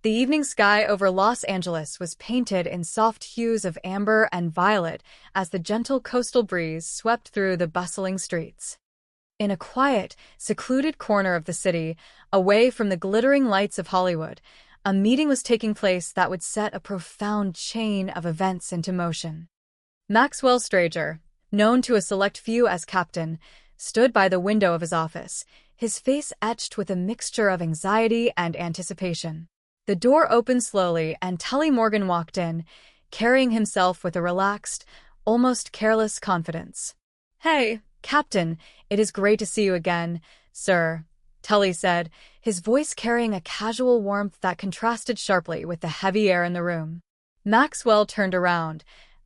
The evening sky over Los Angeles was painted in soft hues of amber and violet as the gentle coastal breeze swept through the bustling streets. In a quiet, secluded corner of the city, away from the glittering lights of Hollywood, a meeting was taking place that would set a profound chain of events into motion. Maxwell Strager, known to a select few as Captain, stood by the window of his office, his face etched with a mixture of anxiety and anticipation. The door opened slowly and Tully Morgan walked in, carrying himself with a relaxed, almost careless confidence. "Hey, Captain, it is great to see you again, sir," Tully said, his voice carrying a casual warmth that contrasted sharply with the heavy air in the room. Maxwell turned around,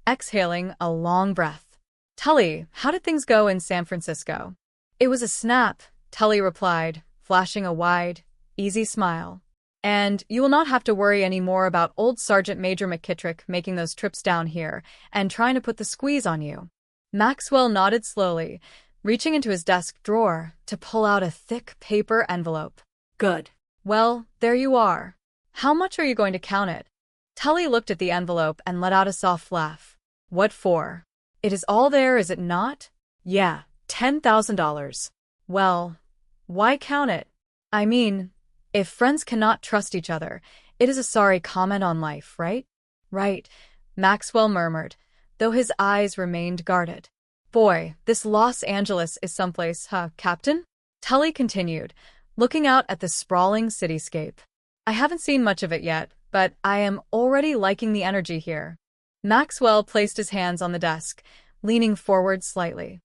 exhaling a long breath. "Tully, how did things go in San Francisco?" "It was a snap," Tully replied, flashing a wide, easy smile. "And you will not have to worry any more about old Sergeant Major McKittrick making those trips down here and trying to put the squeeze on you." Maxwell nodded slowly, reaching into his desk drawer to pull out a thick paper envelope. "Good. Well, there you are. How much are you going to count it?" Tully looked at the envelope and let out a soft laugh. "What for? It is all there, is it not?" "Yeah, $10,000. "Well, why count it? I mean, if friends cannot trust each other, it is a sorry comment on life, right?" "Right," Maxwell murmured, though his eyes remained guarded. "Boy, this Los Angeles is someplace, huh, Captain?" Tully continued, looking out at the sprawling cityscape. "I haven't seen much of it yet, but I am already liking the energy here." Maxwell placed his hands on the desk, leaning forward slightly.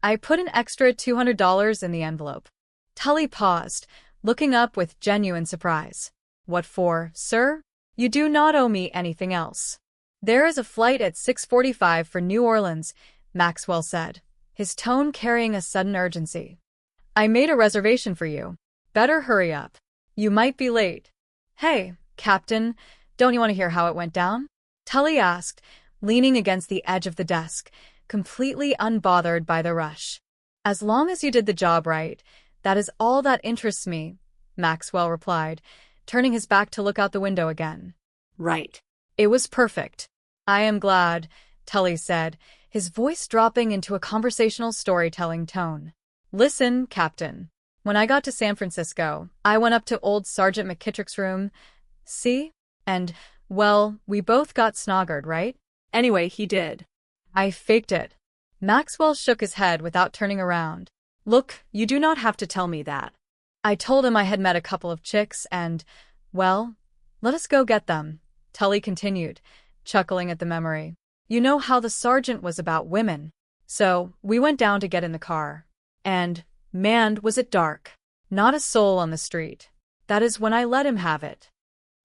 "I put an extra $200 in the envelope." Tully paused, looking up with genuine surprise. "What for, sir?" "You do not owe me anything else. There is a flight at 6:45 for New Orleans," Maxwell said, his tone carrying a sudden urgency. "I made a reservation for you. Better hurry up. You might be late." "Hey, Captain, don't you want to hear how it went down?" Tully asked, leaning against the edge of the desk, completely unbothered by the rush. "As long as you did the job right, that is all that interests me," Maxwell replied, turning his back to look out the window again. "Right. It was perfect." "I am glad," Tully said, his voice dropping into a conversational storytelling tone. "Listen, Captain. When I got to San Francisco, I went up to old Sergeant McKittrick's room. See? And, well, we both got snoggered, right? Anyway, he did. I faked it." Maxwell shook his head without turning around. "Look, you do not have to tell me that. I told him I had met a couple of chicks and, well, let us go get them," Tully continued, chuckling at the memory. "You know how the sergeant was about women. So, we went down to get in the car. And, man, was it dark. Not a soul on the street. That is when I let him have it.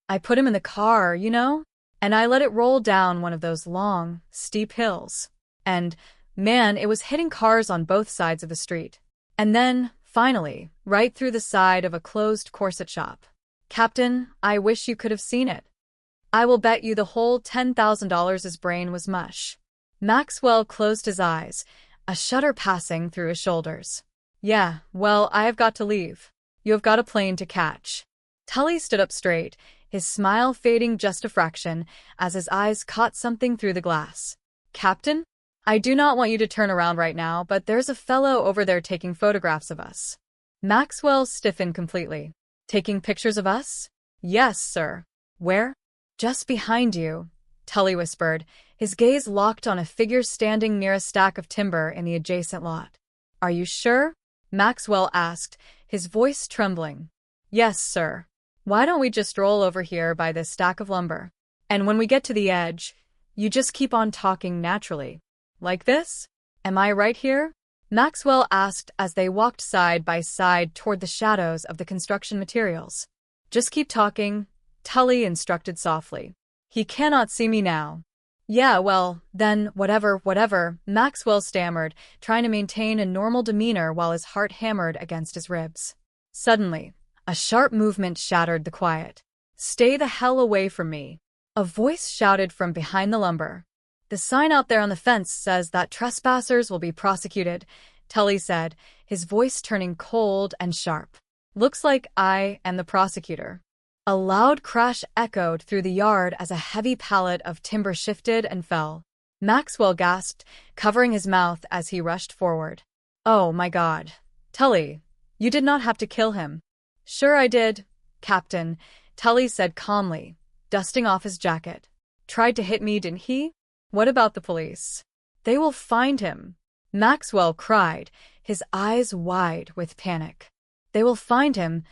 I put him in the car, you know, and I let it roll down one of those long, steep hills. And, man, it was hitting cars on both sides of the street. And then, finally, right through the side of a closed corset shop. Captain, I wish you could have seen it. I will bet you the whole $10,000 his brain was mush." Maxwell closed his eyes, a shudder passing through his shoulders. "Yeah, well, I have got to leave. You have got a plane to catch." Tully stood up straight, his smile fading just a fraction as his eyes caught something through the glass. "Captain? I do not want you to turn around right now, but there's a fellow over there taking photographs of us." Maxwell stiffened completely. "Taking pictures of us?" "Yes, sir." "Where?" "Just behind you," Tully whispered, his gaze locked on a figure standing near a stack of timber in the adjacent lot. "Are you sure?" Maxwell asked, his voice trembling. "Yes, sir. Why don't we just roll over here by this stack of lumber? And when we get to the edge, you just keep on talking naturally. Like this? Am I right here?" Maxwell asked as they walked side by side toward the shadows of the construction materials. "Just keep talking," Tully instructed softly. "He cannot see me now." "Yeah, well, then, whatever," Maxwell stammered, trying to maintain a normal demeanor while his heart hammered against his ribs. Suddenly, a sharp movement shattered the quiet. "Stay the hell away from me," a voice shouted from behind the lumber. "The sign out there on the fence says that trespassers will be prosecuted," Tully said, his voice turning cold and sharp. "Looks like I am the prosecutor." A loud crash echoed through the yard as a heavy pallet of timber shifted and fell. Maxwell gasped, covering his mouth as he rushed forward. "Oh my God. Tully, you did not have to kill him." "Sure I did, Captain," Tully said calmly, dusting off his jacket. "Tried to hit me, didn't he? What about the police?" "They will find him," Maxwell cried, his eyes wide with panic. "They will find him,"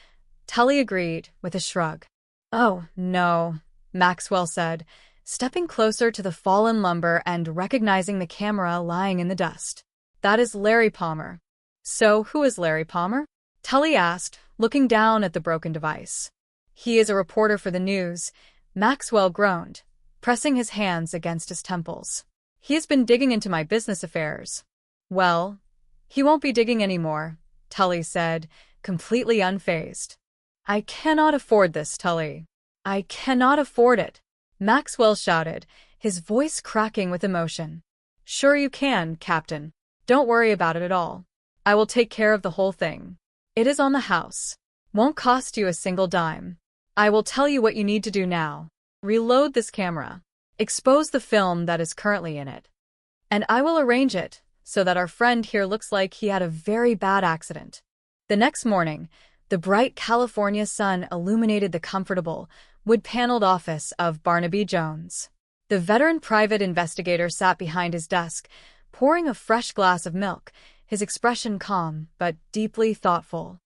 Tully agreed with a shrug. "Oh, no," Maxwell said, stepping closer to the fallen lumber and recognizing the camera lying in the dust. "That is Larry Palmer." "So, who is Larry Palmer?" Tully asked, looking down at the broken device. "He is a reporter for the news," Maxwell groaned, pressing his hands against his temples. "He has been digging into my business affairs." "Well, he won't be digging anymore," Tully said, completely unfazed. "I cannot afford this, Tully. I cannot afford it," Maxwell shouted, his voice cracking with emotion. "Sure you can, Captain. Don't worry about it at all. I will take care of the whole thing. It is on the house. Won't cost you a single dime. I will tell you what you need to do now. Reload this camera. Expose the film that is currently in it. And I will arrange it so that our friend here looks like he had a very bad accident." The next morning, the bright California sun illuminated the comfortable, wood-paneled office of Barnaby Jones. The veteran private investigator sat behind his desk, pouring a fresh glass of milk, his expression calm but deeply thoughtful.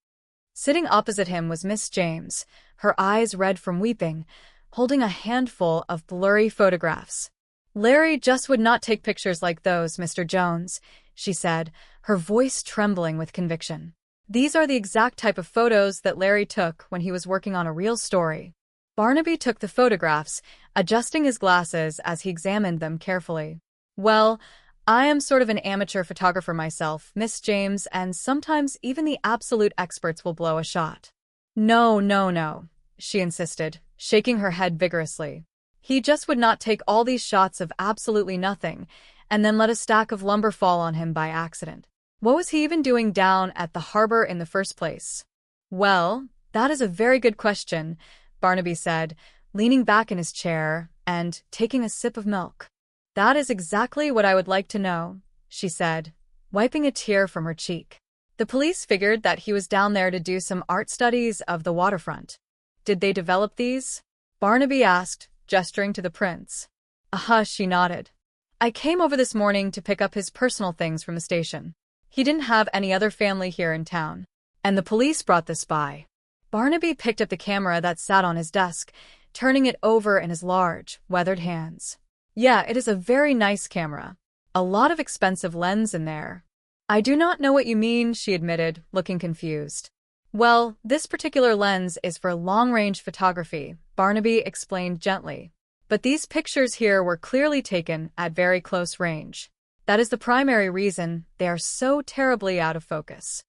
Sitting opposite him was Miss James, her eyes red from weeping, holding a handful of blurry photographs. "Larry just would not take pictures like those, Mr. Jones," she said, her voice trembling with conviction. "These are the exact type of photos that Larry took when he was working on a real story." Barnaby took the photographs, adjusting his glasses as he examined them carefully. "Well, I am sort of an amateur photographer myself, Miss James, and sometimes even the absolute experts will blow a shot." "No, no, no," she insisted, shaking her head vigorously. "He just would not take all these shots of absolutely nothing and then let a stack of lumber fall on him by accident. What was he even doing down at the harbor in the first place?" "Well, that is a very good question," Barnaby said, leaning back in his chair and taking a sip of milk. "That is exactly what I would like to know," she said, wiping a tear from her cheek. "The police figured that he was down there to do some art studies of the waterfront." "Did they develop these?" Barnaby asked, gesturing to the prints. She nodded. "I came over this morning to pick up his personal things from the station. He didn't have any other family here in town, and the police brought this by." Barnaby picked up the camera that sat on his desk, turning it over in his large, weathered hands. "Yeah, it is a very nice camera. A lot of expensive lens in there." "I do not know what you mean," she admitted, looking confused. "Well, this particular lens is for long-range photography," Barnaby explained gently. "But these pictures here were clearly taken at very close range. That is the primary reason they are so terribly out of focus.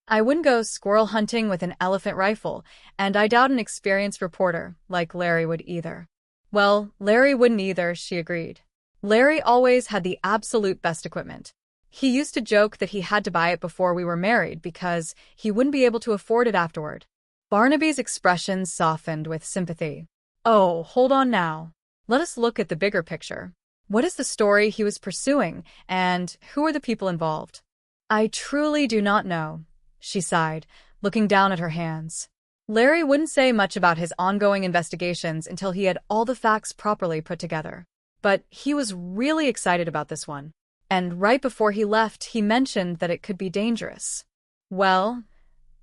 I wouldn't go squirrel hunting with an elephant rifle, and I doubt an experienced reporter like Larry would either." "Well, Larry wouldn't either," she agreed. "Larry always had the absolute best equipment. He used to joke that he had to buy it before we were married because he wouldn't be able to afford it afterward." Barnaby's expression softened with sympathy. "Oh, hold on now. Let us look at the bigger picture. What is the story he was pursuing, and who are the people involved?" "I truly do not know," she sighed, looking down at her hands. "Larry wouldn't say much about his ongoing investigations until he had all the facts properly put together. But he was really excited about this one. And right before he left, he mentioned that it could be dangerous." "Well,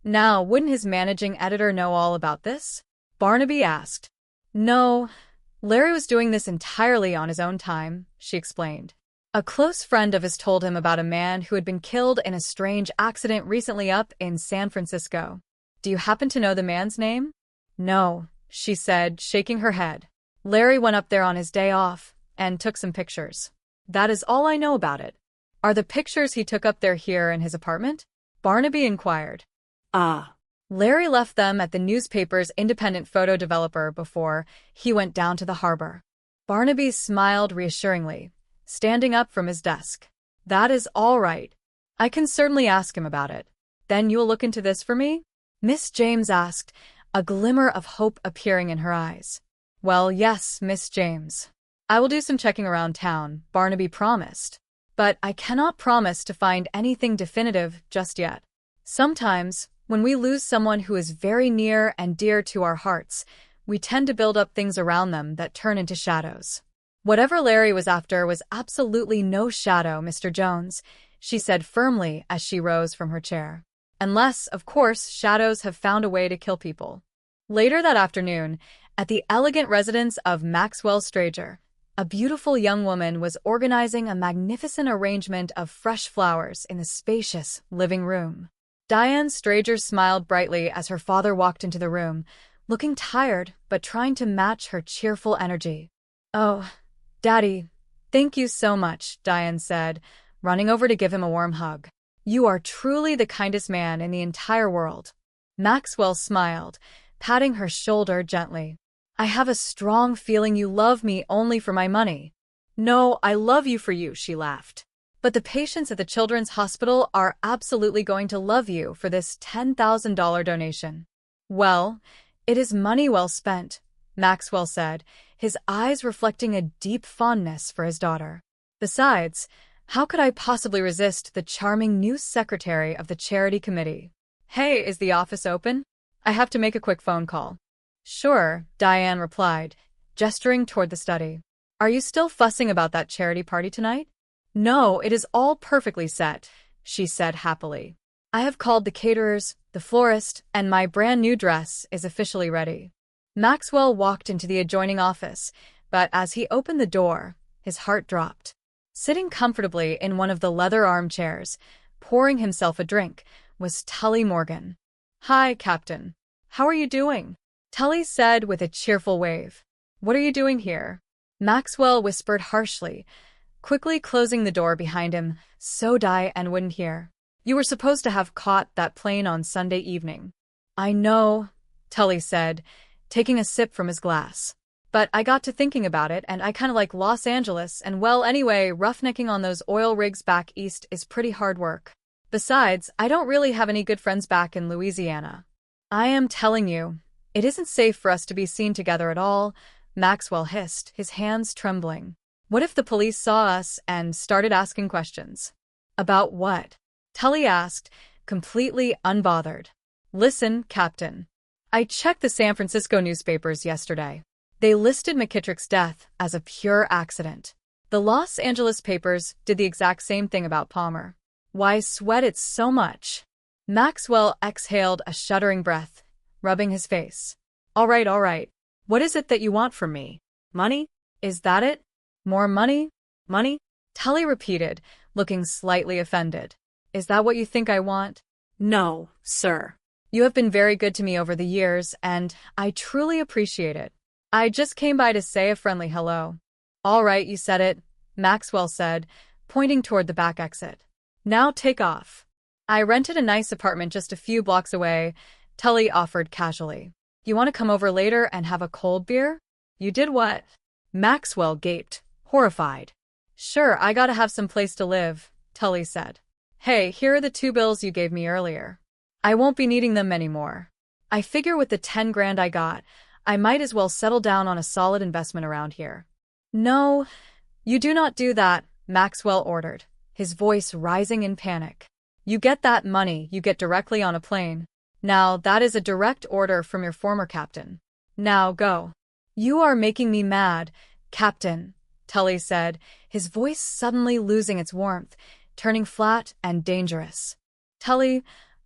now, wouldn't his managing editor know all about this?" Barnaby asked. "No, Larry was doing this entirely on his own time," she explained. "A close friend of his told him about a man who had been killed in a strange accident recently up in San Francisco. Do you happen to know the man's name?" "No," she said, shaking her head. "Larry went up there on his day off and took some pictures. That is all I know about it." "Are the pictures he took up there here in his apartment?" Barnaby inquired. Larry left them at the newspaper's independent photo developer before he went down to the harbor." Barnaby smiled reassuringly, standing up from his desk. "That is all right. I can certainly ask him about it. Then you'll look into this for me?" Miss James asked, a glimmer of hope appearing in her eyes. "Well, yes, Miss James. I will do some checking around town," Barnaby promised. "But I cannot promise to find anything definitive just yet. Sometimes, when we lose someone who is very near and dear to our hearts, we tend to build up things around them that turn into shadows." "Whatever Larry was after was absolutely no shadow, Mr. Jones," she said firmly as she rose from her chair. "Unless, of course, shadows have found a way to kill people." Later that afternoon, at the elegant residence of Maxwell Stranger, a beautiful young woman was organizing a magnificent arrangement of fresh flowers in the spacious living room. Diane Stranger smiled brightly as her father walked into the room, looking tired but trying to match her cheerful energy. "Oh, Daddy, thank you so much," Diane said, running over to give him a warm hug. "You are truly the kindest man in the entire world." Maxwell smiled, patting her shoulder gently. "I have a strong feeling you love me only for my money." "No, I love you for you," she laughed. "But the patients at the Children's Hospital are absolutely going to love you for this $10,000 donation." "Well, it is money well spent," Maxwell said, his eyes reflecting a deep fondness for his daughter. "Besides, how could I possibly resist the charming new secretary of the charity committee? Hey, is the office open? I have to make a quick phone call." "Sure," Diane replied, gesturing toward the study. "Are you still fussing about that charity party tonight?" "No, it is all perfectly set," she said happily. "I have called the caterers, the florist, and my brand new dress is officially ready." Maxwell walked into the adjoining office, but as he opened the door, his heart dropped. Sitting comfortably in one of the leather armchairs, pouring himself a drink, was Tully Morgan. "Hi, Captain. How are you doing?" Tully said with a cheerful wave. "What are you doing here?" Maxwell whispered harshly, quickly closing the door behind him so Diane wouldn't hear. "You were supposed to have caught that plane on Sunday evening." "I know," Tully said, taking a sip from his glass. "But I got to thinking about it, and I kind of like Los Angeles, and well, anyway, roughnecking on those oil rigs back east is pretty hard work. Besides, I don't really have any good friends back in Louisiana." "I am telling you, it isn't safe for us to be seen together at all," Maxwell hissed, his hands trembling. "What if the police saw us and started asking questions?" "About what?" Tully asked, completely unbothered. "Listen, Captain. I checked the San Francisco newspapers yesterday. They listed McKittrick's death as a pure accident. The Los Angeles papers did the exact same thing about Palmer. Why sweat it so much?" Maxwell exhaled a shuddering breath, rubbing his face. All right. What is it that you want from me? Money? Is that it?" "More money? Money?" Tully repeated, looking slightly offended. "Is that what you think I want?" "No, sir. You have been very good to me over the years, and I truly appreciate it. I just came by to say a friendly hello." "All right, you said it," Maxwell said, pointing toward the back exit. "Now take off." "I rented a nice apartment just a few blocks away," Tully offered casually. "You want to come over later and have a cold beer?" "You did what?" Maxwell gaped, horrified. "Sure, I gotta have some place to live," Tully said. "Hey, here are the 2 bills you gave me earlier. I won't be needing them anymore. I figure with the 10 grand I got, I might as well settle down on a solid investment around here." "No, you do not do that," Maxwell ordered, his voice rising in panic. "You get that money you get directly on a plane. Now, that is a direct order from your former captain. Now go." "You are making me mad, Captain," Tully said, his voice suddenly losing its warmth, turning flat and dangerous. "Tully,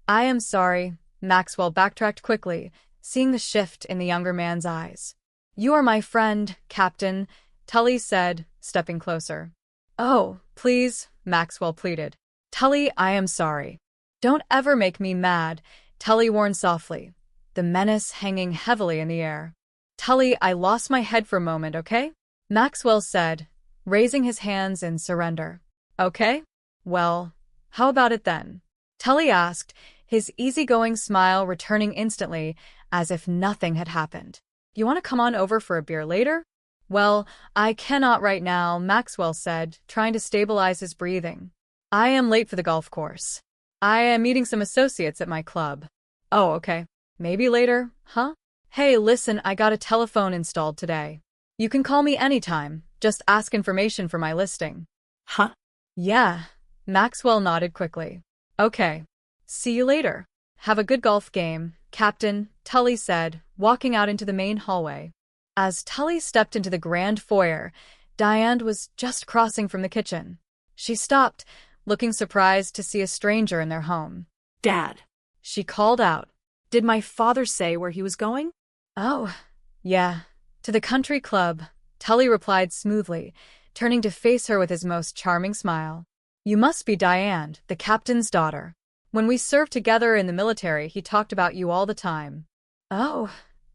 I am sorry," Maxwell backtracked quickly, seeing the shift in the younger man's eyes. "You are my friend, Captain," Tully said, stepping closer. "Oh, please," Maxwell pleaded. "Tully, I am sorry." "Don't ever make me mad," Tully warned softly, the menace hanging heavily in the air. "Tully, I lost my head for a moment, okay?" Maxwell said, raising his hands in surrender. "Okay? Well, how about it then?" Tully asked, his easygoing smile returning instantly, as if nothing had happened. "You want to come on over for a beer later?" "Well, I cannot right now," Maxwell said, trying to stabilize his breathing. "I am late for the golf course. I am meeting some associates at my club." "Oh, okay." Maybe later, huh? Hey, listen, I got a telephone installed today. You can call me anytime, just ask information for my listing. Huh? Yeah, Maxwell nodded quickly. Okay. See you later. Have a good golf game, Captain, Tully said, walking out into the main hallway. As Tully stepped into the grand foyer, Diane was just crossing from the kitchen. She stopped, looking surprised to see a stranger in their home. Dad. She called out. Did my father say where he was going? Oh, yeah, to the country club, Tully replied smoothly, turning to face her with his most charming smile. You must be Diane, the captain's daughter. When we served together in the military, he talked about you all the time. Oh,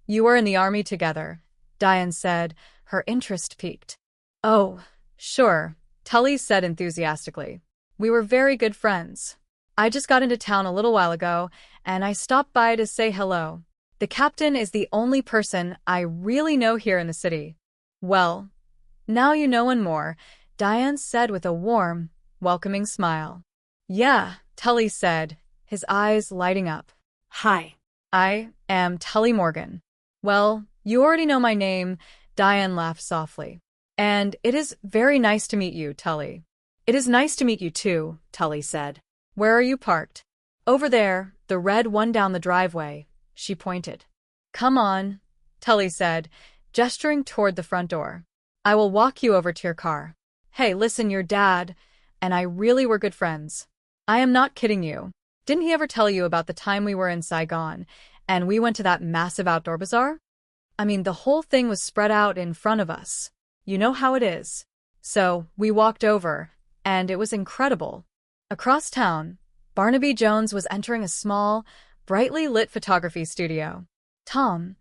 you were in the army together, Diane said, her interest piqued. Oh, sure, Tully said enthusiastically. We were very good friends. I just got into town a little while ago, and I stopped by to say hello. The captain is the only person I really know here in the city. Well, now you know and more, Diane said with a warm, welcoming smile. Yeah, Tully said, his eyes lighting up. Hi. I am Tully Morgan. Well, you already know my name, Diane laughed softly. And it is very nice to meet you, Tully. It is nice to meet you too, Tully said. Where are you parked? Over there, the red one down the driveway, she pointed. Come on, Tully said, gesturing toward the front door. I will walk you over to your car. Hey, listen, your dad and I really were good friends. I am not kidding you. Didn't he ever tell you about the time we were in Saigon and we went to that massive outdoor bazaar? I mean, the whole thing was spread out in front of us. You know how it is. So, we walked over, and it was incredible. Across town, Barnaby Jones was entering a small, brightly lit photography studio. Tom,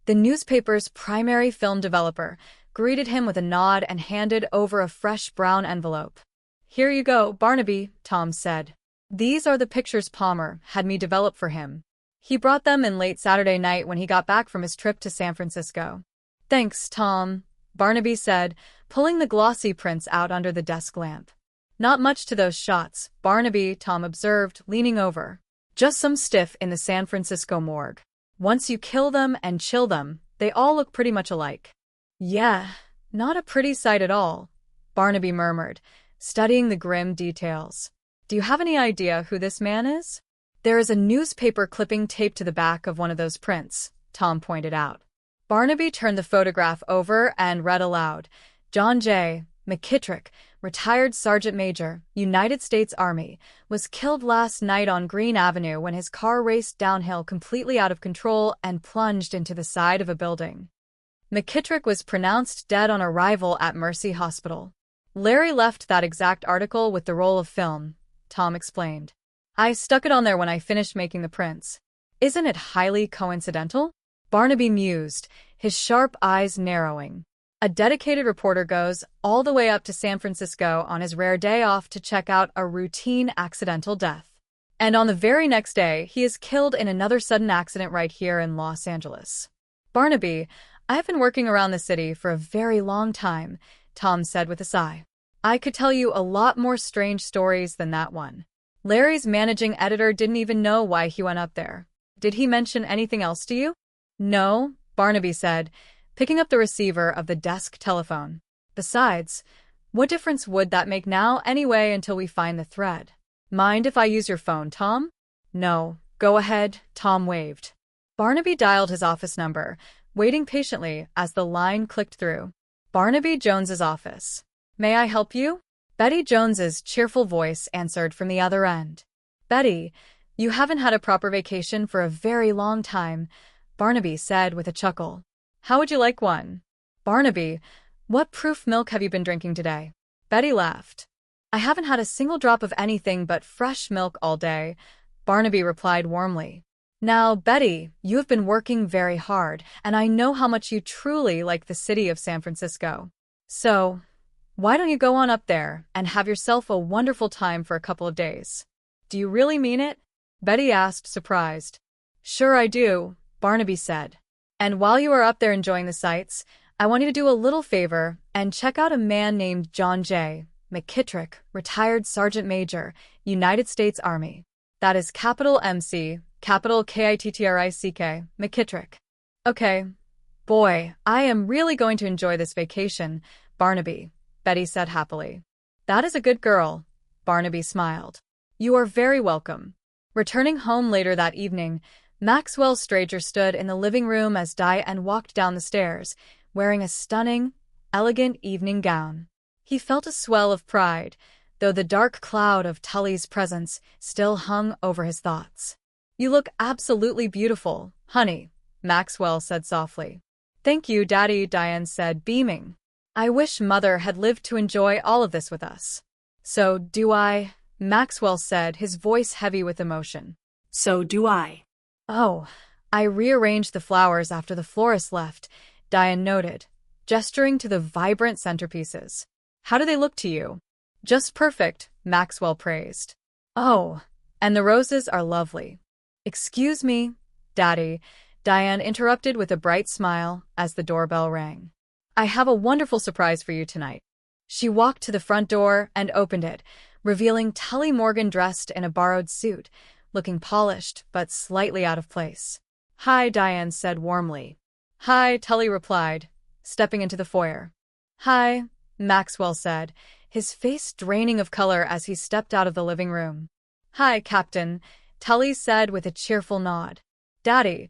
the newspaper's primary film developer, greeted him with a nod and handed over a fresh brown envelope. Here you go, Barnaby, Tom said. These are the pictures Palmer had me develop for him. He brought them in late Saturday night when he got back from his trip to San Francisco. Thanks, Tom, Barnaby said, pulling the glossy prints out under the desk lamp. Not much to those shots, Barnaby, Tom observed, leaning over. Just some stiff in the San Francisco morgue. Once you kill them and chill them, they all look pretty much alike. Yeah, not a pretty sight at all, Barnaby murmured, studying the grim details. Do you have any idea who this man is? There is a newspaper clipping taped to the back of one of those prints, Tom pointed out. Barnaby turned the photograph over and read aloud. John J. McKittrick, retired Sergeant Major, United States Army, was killed last night on Green Avenue when his car raced downhill completely out of control and plunged into the side of a building. McKittrick was pronounced dead on arrival at Mercy Hospital. Larry left that exact article with the roll of film, Tom explained. I stuck it on there when I finished making the prints. Isn't it highly coincidental? Barnaby mused, his sharp eyes narrowing. A dedicated reporter goes all the way up to San Francisco on his rare day off to check out a routine accidental death. And on the very next day, he is killed in another sudden accident right here in Los Angeles. Barnaby, I've been working around the city for a very long time, Tom said with a sigh. I could tell you a lot more strange stories than that one. Larry's managing editor didn't even know why he went up there. Did he mention anything else to you? No, Barnaby said, picking up the receiver of the desk telephone. Besides, what difference would that make now anyway until we find the thread? Mind if I use your phone, Tom? No, go ahead, Tom waved. Barnaby dialed his office number, waiting patiently as the line clicked through. Barnaby Jones's office. May I help you? Betty Jones's cheerful voice answered from the other end. Betty, you haven't had a proper vacation for a very long time, Barnaby said with a chuckle. How would you like one? Barnaby, what proof milk have you been drinking today? Betty laughed. I haven't had a single drop of anything but fresh milk all day, Barnaby replied warmly. Now, Betty, you have been working very hard, and I know how much you truly like the city of San Francisco. So, why don't you go on up there and have yourself a wonderful time for a couple of days? Do you really mean it? Betty asked, surprised. Sure I do, Barnaby said. And while you are up there enjoying the sights, I want you to do a little favor and check out a man named John J. McKittrick, retired Sergeant Major, United States Army. That is capital MC, Capital Kittrick, McKittrick. Okay. Boy, I am really going to enjoy this vacation, Barnaby, Betty said happily. That is a good girl, Barnaby smiled. You are very welcome. Returning home later that evening, Maxwell Stranger stood in the living room as Diane walked down the stairs, wearing a stunning, elegant evening gown. He felt a swell of pride, though the dark cloud of Tully's presence still hung over his thoughts. You look absolutely beautiful, honey, Maxwell said softly. Thank you, Daddy, Diane said, beaming. I wish Mother had lived to enjoy all of this with us. So do I, Maxwell said, his voice heavy with emotion. So do I. Oh, I rearranged the flowers after the florist left, Diane noted, gesturing to the vibrant centerpieces. How do they look to you? Just perfect, Maxwell praised. Oh, and the roses are lovely. Excuse me, Daddy, Diane interrupted with a bright smile as the doorbell rang. I have a wonderful surprise for you tonight. She walked to the front door and opened it, revealing Tully Morgan dressed in a borrowed suit, looking polished but slightly out of place. Hi, Diane said warmly. Hi, Tully replied, stepping into the foyer. Hi, Maxwell said, his face draining of color as he stepped out of the living room. Hi, Captain, Tully said with a cheerful nod. Daddy,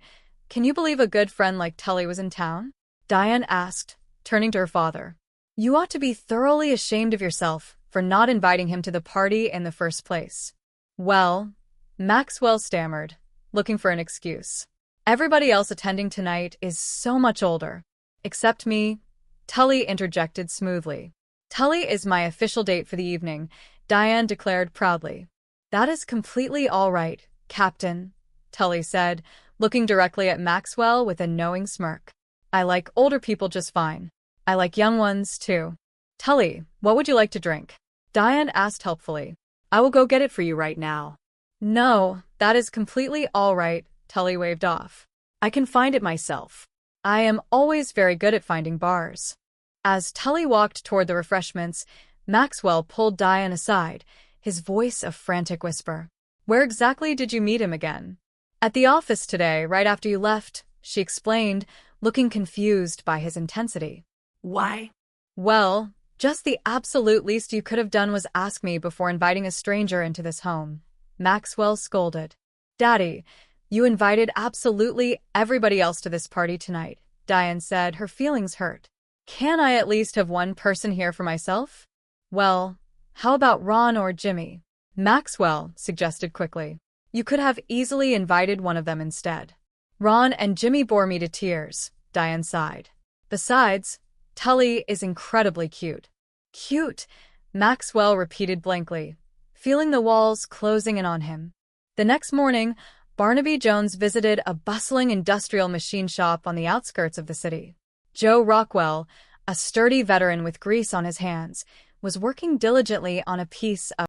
can you believe a good friend like Tully was in town? Diane asked, turning to her father. You ought to be thoroughly ashamed of yourself for not inviting him to the party in the first place. Well, Maxwell stammered, looking for an excuse. Everybody else attending tonight is so much older. Except me, Tully interjected smoothly. Tully is my official date for the evening, Diane declared proudly. That is completely all right, Captain, Tully said, looking directly at Maxwell with a knowing smirk. I like older people just fine. I like young ones, too. Tully, what would you like to drink? Diane asked helpfully. I will go get it for you right now. No, that is completely all right, Tully waved off. I can find it myself. I am always very good at finding bars. As Tully walked toward the refreshments, Maxwell pulled Diane aside, his voice a frantic whisper. Where exactly did you meet him again? At the office today, right after you left, she explained, looking confused by his intensity. Why? Well, just the absolute least you could have done was ask me before inviting a stranger into this home, Maxwell scolded. Daddy, you invited absolutely everybody else to this party tonight, Diane said, her feelings hurt. Can I at least have one person here for myself? Well, how about Ron or Jimmy? Maxwell suggested quickly. You could have easily invited one of them instead. Ron and Jimmy bore me to tears, Diane sighed. Besides, Tully is incredibly cute. Cute, Maxwell repeated blankly, feeling the walls closing in on him. The next morning, Barnaby Jones visited a bustling industrial machine shop on the outskirts of the city. Joe Rockwell, a sturdy veteran with grease on his hands, was working diligently on a piece of